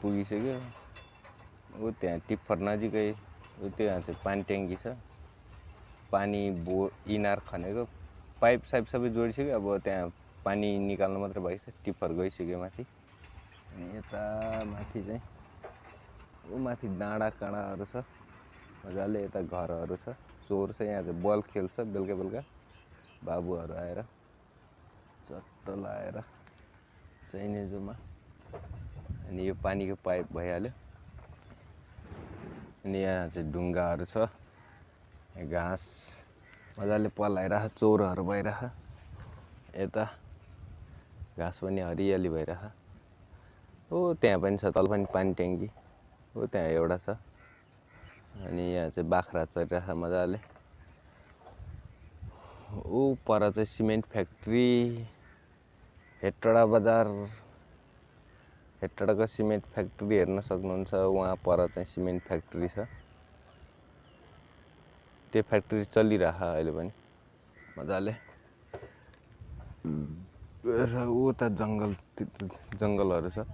पुगिसक्यो। ऊ त्यहाँ टिप्पर नजिकै ऊ त्यहाँ चाहिँ पानी ट्याङ्की छ। पानी इनार खनेको पाइप साइप सबै जोडिसक्यो। अब त्यहाँ पानी निकाल्नु मात्रै बाँकी छ। टिप्पर गइसक्यो माथि। अनि यता माथि चाहिँ ऊ माथि डाँडा काँडाहरू छ मजाले। यता घरहरू छ, चोर छ। यहाँ चाहिँ बल खेल्छ बेलुका बेलुका बाबुहरू आएर चट्ट लाएर चाहिने जोमा। अनि यो पानीको पाइप भइहाल्यो। अनि यहाँ चाहिँ ढुङ्गाहरू छ, घाँस मजाले पलाइरह, चोरहरू भइरह। यता घाँस पनि हरियाली भइरह। ओ त्यहाँ पनि छ, तल पनि पानी ट्याङ्की। ओ त्यहाँ एउटा छ। अनि यहाँ चाहिँ बाख्रा चरिरह मजाले। ऊ पर चाहिँ सिमेन्ट फ्याक्ट्री, हेटौडा बजार, हेटौडाको सिमेन्ट फ्याक्ट्री हेर्न सक्नुहुन्छ। वहाँ पर चाहिँ सिमेन्ट फ्याक्ट्री छ। त्यो फ्याक्ट्री चलिरह अहिले पनि मजाले। र उता जङ्गलहरू छ।